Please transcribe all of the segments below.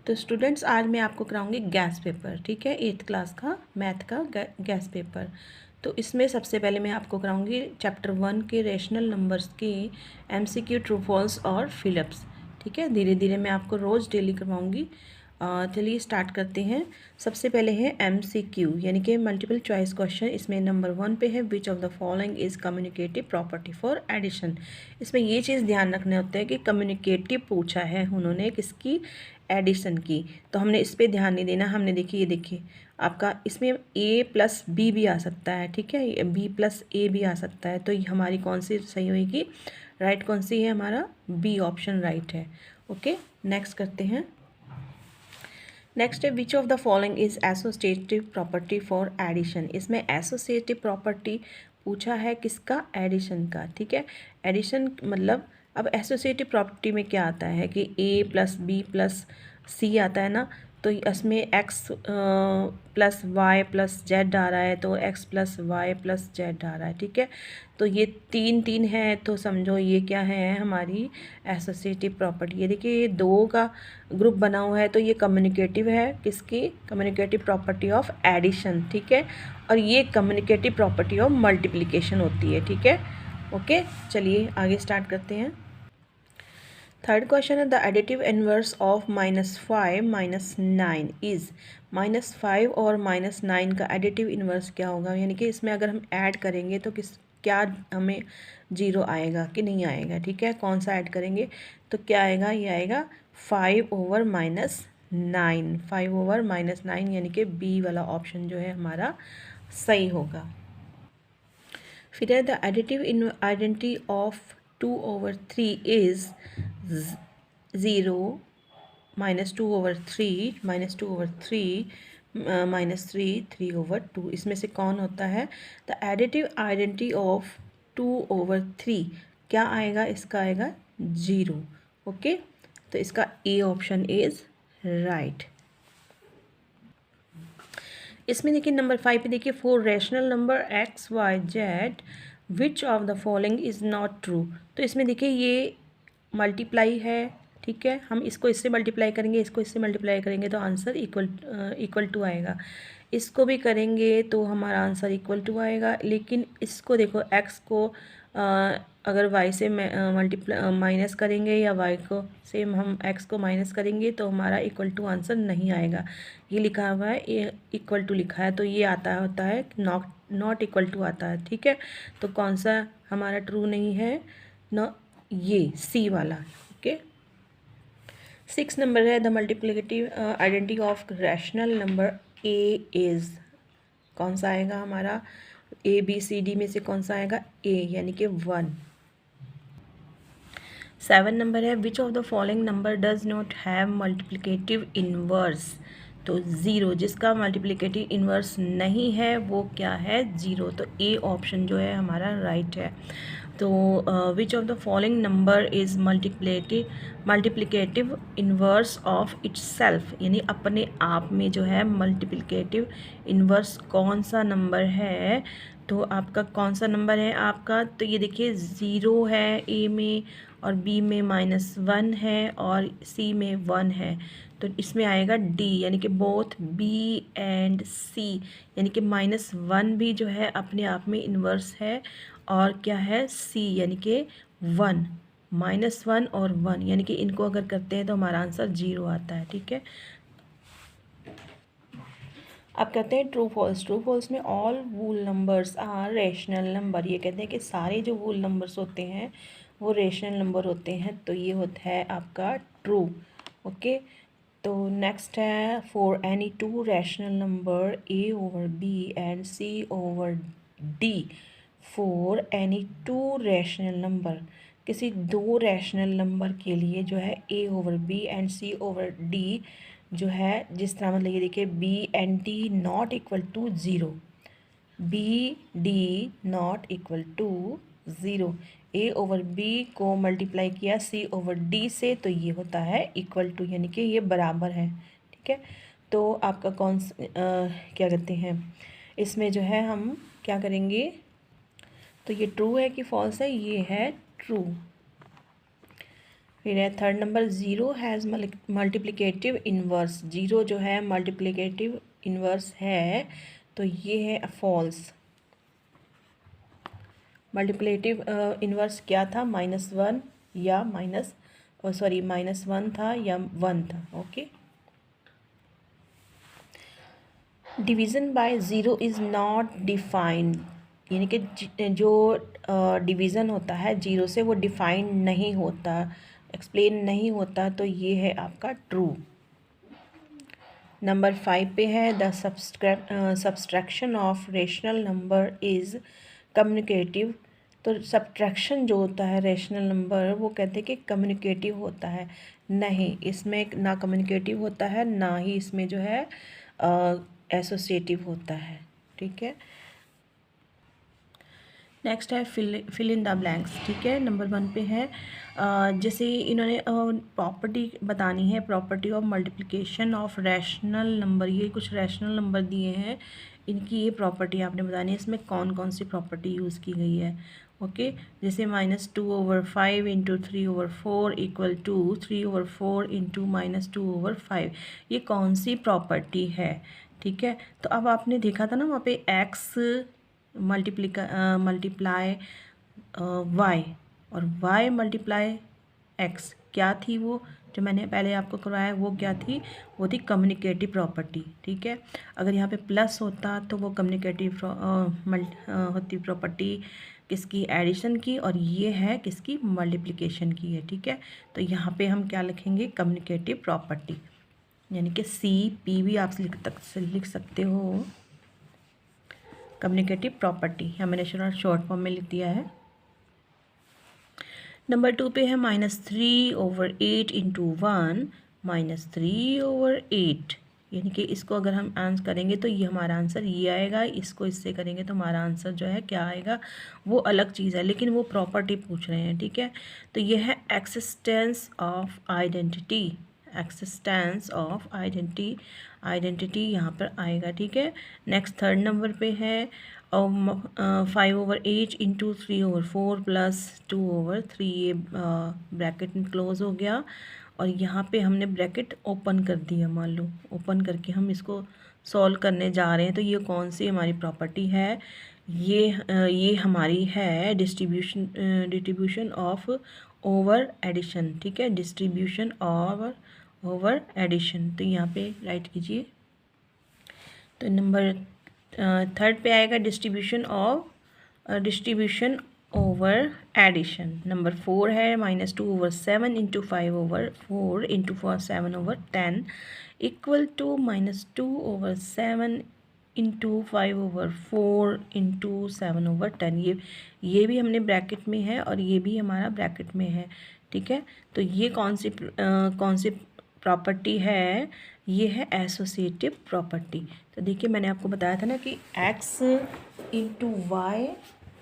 तो स्टूडेंट्स आज मैं आपको कराऊंगी गैस पेपर, ठीक है, 8th क्लास का मैथ का गैस पेपर। तो इसमें सबसे पहले मैं आपको कराऊंगी चैप्टर 1 के रेशनल नंबर्स के एमसीक्यू, ट्रू फॉल्स और फिलअप्स, ठीक है। धीरे धीरे मैं आपको रोज़ डेली करवाऊंगी। चलिए स्टार्ट करते हैं। सबसे पहले है एमसीक्यू यानी कि मल्टीपल चॉइस क्वेश्चन। इसमें नंबर 1 पे है which of the following is communicative property for addition. इसमें ये चीज़ ध्यान रखना होता है कि कम्युनिकेटिव पूछा है उन्होंने किसकी, एडिशन की। तो हमने इस पर ध्यान नहीं देना। हमने देखिए, ये देखिए आपका इसमें a प्लस बी भी आ सकता है, ठीक है, b प्लस ए भी आ सकता है। तो ये हमारी कौन सी सही होगी, राइट कौन सी है, हमारा बी ऑप्शन राइट है। ओके, नेक्स्ट करते हैं। नेक्स्ट है which of the following is associative property for addition. इसमें एसोसिएटिव प्रॉपर्टी पूछा है किसका, एडिशन का, ठीक है। एडिशन मतलब अब एसोसिएटिव प्रॉपर्टी में क्या आता है कि a plus B plus C आता है ना, तो इसमें x plus Y plus Z आ रहा है, तो x plus Y plus Z आ रहा है, ठीक है। तो ये 3 3 है, तो समझो ये क्या है, हमारी एसोसिएटिव प्रॉपर्टी। ये देखिए ये 2 का ग्रुप बना हुआ है, तो ये कम्युनिकेटिव है किसकी, कम्युनिकेटिव प्रॉपर्टी ऑफ एडिशन, ठीक है। और ये कम्युनिकेटिव प्रॉपर्टी ऑफ मल्टीप्लिकेशन होती है, ठीक है। ओके, चलिए आगे स्टार्ट करते हैं। थर्ड क्वेश्चन है the additive inverse of -5 -9 is. -5 और -9 का एडिटिव इनवर्स क्या होगा, यानी कि इसमें अगर हम ऐड करेंगे तो क्या हमें 0 आएगा कि नहीं आएगा, ठीक है। कौन सा ऐड करेंगे तो क्या आएगा, ये आएगा 5/-9, 5/-9 यानी कि बी वाला ऑप्शन जो है हमारा सही होगा। फिर है the additive identity of 2/3 is 0 -2/3 -2/3 -3 3/2। इसमें से कौन होता है, द एडिटिव आइडेंटिटी ऑफ 2/3 क्या आएगा, इसका आएगा 0। ओके, तो इसका ए ऑप्शन इज राइट। इसमें देखिए नंबर 5 पे देखिए four rational number x y z which of the following is not true. तो इसमें देखिए ये मल्टीप्लाई है, ठीक है। हम इसको इससे मल्टीप्लाई करेंगे, इसको इससे मल्टीप्लाई करेंगे तो आंसर इक्वल टू आएगा। इसको भी करेंगे तो हमारा आंसर इक्वल टू आएगा। लेकिन इसको देखो x को अगर y से माइनस करेंगे या y को से हम x को माइनस करेंगे तो हमारा इक्वल टू आंसर नहीं आएगा। ये लिखा हुआ है, ये इक्वल टू लिखा है, तो ये होता है नॉट इक्वल टू आता है, ठीक है। तो कौन सा हमारा ट्रू नहीं है ना, ये सी वाला। ओके, 6 नंबर है the multiplicative identity of rational number A is. कौन सा आएगा हमारा, ए बी सी डी में से कौन सा आएगा, ए यानी कि 1। 7 नंबर है which of the following number does not have multiplicative inverse. तो 0, जिसका मल्टीप्लिकेटिव इनवर्स नहीं है वो क्या है, 0। तो ए ऑप्शन जो है हमारा राइट है। तो विच of the following number is multiplicative inverse of itself, यानी अपने आप में जो है मल्टीप्लिकेटिव इनवर्स कौन सा नंबर है। तो आपका कौन सा नंबर है आपका, तो ये देखिए 0 है ए में, और बी में -1 है, और सी में 1 है। तो इसमें आएगा डी, यानी कि बोथ बी एंड सी, यानी कि -1 भी जो है अपने आप में इन्वर्स है, और क्या है सी यानी कि 1, -1 और 1, यानी कि इनको अगर करते हैं तो हमारा आंसर 0 आता है, ठीक है। अब कहते हैं ट्रू फॉल्स। ट्रू फॉल्स में all whole numbers are rational number. ये कहते हैं कि सारे जो वूल नंबर्स होते हैं वो रेशनल नंबर होते हैं, तो ये होता है आपका ट्रू। ओके, तो नेक्स्ट है for any 2 rational number a/b and c/d। For any 2 rational number, किसी 2 रैशनल नंबर के लिए जो है a/b एंड c/d जो है, जिस तरह मतलब ये देखिए B and D not equal to 0, B D not equal to 0, a/b को मल्टीप्लाई किया c/d से तो ये होता है इक्वल टू, यानी कि ये बराबर है, ठीक है। तो आपका क्या कहते हैं, इसमें जो है हम क्या करेंगे, तो ये ट्रू है कि फॉल्स है, ये है ट्रू। फिर है third number, zero has multiplicative inverse. Zero जो है मल्टीप्लिकेटिव इन्वर्स है, तो ये है फॉल्स। मल्टीप्लिकेटिव इन्वर्स क्या था, -1 या -1 था या 1 था। Okay. Division by zero is not defined, यानी कि जो डिवीज़न होता है जीरो से वो डिफाइंड नहीं होता, एक्सप्लेन नहीं होता, तो ये है आपका ट्रू। नंबर 5 पे है the subtraction of rational number is communicative. तो सब्ट्रैक्शन जो होता है रेशनल नंबर, वो कहते हैं कि कम्युनिकेटिव होता है। नहीं, इसमें ना कम्युनिकेटिव होता है, ना ही इसमें जो है एसोसिएटिव होता है। ठीक है। नेक्स्ट है फिल इन द ब्लैंक्स। ठीक है, नंबर 1 पे है जैसे इन्होंने प्रॉपर्टी बतानी है, property of multiplication of rational number. ये कुछ रैशनल नंबर दिए हैं, इनकी ये प्रॉपर्टी आपने बतानी है। इसमें कौन कौन सी प्रॉपर्टी यूज़ की गई है। ओके, जैसे -2/5 इंटू 3/4 इक्वल टू 3/4 इंटू -2/5, ये कौन सी प्रॉपर्टी है। ठीक है, तो अब आपने देखा था ना वहाँ पे x मल्टीप्लाई वाई और y मल्टीप्लाई x, क्या थी वो जो मैंने पहले आपको करवाया, वो क्या थी, वो थी कम्युनिकेटिव प्रॉपर्टी। ठीक है, अगर यहाँ पे प्लस होता तो वो कम्युनिकेटिव होती प्रॉपर्टी किसकी, एडिशन की, और ये है किसकी, मल्टीप्लिकेशन की है। ठीक है, तो यहाँ पे हम क्या लिखेंगे, कम्युनिकेटिव प्रॉपर्टी, यानी कि CP भी आप लिख सकते हो, कम्युनिकेटिव प्रॉपर्टी। यहाँ मैंने शॉर्ट फॉर्म में लिख दिया है। नंबर 2 पे है -3/8 इंटू 1 -3/8, यानी कि इसको अगर हम आंसर करेंगे तो ये हमारा आंसर ये आएगा, इसको इससे करेंगे तो हमारा आंसर जो है क्या आएगा, वो अलग चीज़ है, लेकिन वो प्रॉपर्टी पूछ रहे हैं। ठीक है, तो ये है existence of identity, existence of identity यहाँ पर आएगा। ठीक है, नेक्स्ट थर्ड नंबर पे है 5/8 इंटू 3/4 प्लस 2/3, ये ब्रैकेट में क्लोज हो गया और यहाँ पे हमने ब्रैकेट ओपन कर दिया। मान लो ओपन करके हम इसको सॉल्व करने जा रहे हैं, तो ये कौन सी हमारी प्रॉपर्टी है, ये हमारी है डिस्ट्रीब्यूशन ऑफ ओवर एडिशन। ठीक है, डिस्ट्रीब्यूशन ओवर एडिशन, तो यहाँ पे राइट कीजिए। तो नंबर थर्ड पे आएगा डिस्ट्रीब्यूशन ओवर एडिशन। नंबर 4 है -2/7 into 5/4 into 7/10 equal to -2/7 into 5/4 into 7/10। ये भी हमने ब्रैकेट में है और ये भी हमारा ब्रैकेट में है। ठीक है, तो ये कौन सी प्रॉपर्टी है, ये है एसोसिएटिव प्रॉपर्टी। तो देखिए मैंने आपको बताया था ना कि x इंटू वाई,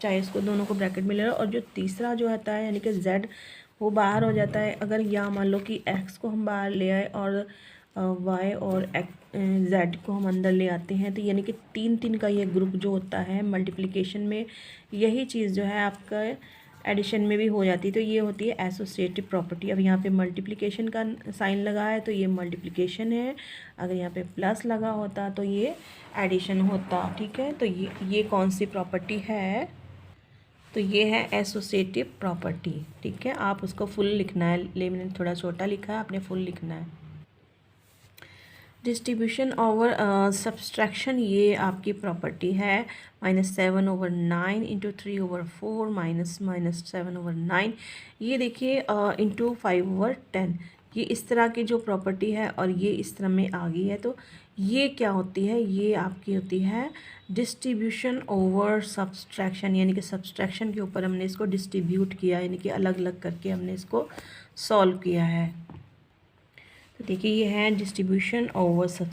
चाहे इसको दोनों को ब्रैकेट में ले लो, और जो तीसरा जो आता है यानी कि z, वो बाहर हो जाता है। अगर या मान लो कि x को हम बाहर ले आए और y और z को हम अंदर ले आते हैं, तो यानी कि 3 का ये ग्रुप जो होता है मल्टीप्लिकेशन में, यही चीज़ जो है आपका एडिशन में भी हो जाती है, तो ये होती है एसोसिएटिव प्रॉपर्टी। अब यहाँ पे मल्टीप्लिकेशन का साइन लगा है तो ये मल्टीप्लिकेशन है, अगर यहाँ पे प्लस लगा होता तो ये एडिशन होता। ठीक है, तो ये कौन सी प्रॉपर्टी है, तो ये है एसोसिएटिव प्रॉपर्टी। ठीक है, आप उसको फुल लिखना है, ले मैंने थोड़ा छोटा लिखा है, आपने फुल लिखना है। डिस्ट्रीब्यूशन ओवर सब्सट्रैक्शन, ये आपकी प्रॉपर्टी है -7/9 इंटू 3/4 -7/9। ये देखिए इंटू 5/10, ये इस तरह की जो प्रॉपर्टी है और ये इस तरह में आ गई है, तो ये क्या होती है, ये आपकी होती है डिस्ट्रीब्यूशन ओवर सब्सट्रैक्शन, यानी कि सब्सट्रैक्शन के ऊपर हमने इसको डिस्ट्रीब्यूट किया, यानी कि अलग अलग करके हमने इसको सॉल्व किया है। तो देखिए ये है डिस्ट्रीब्यूशन ओवर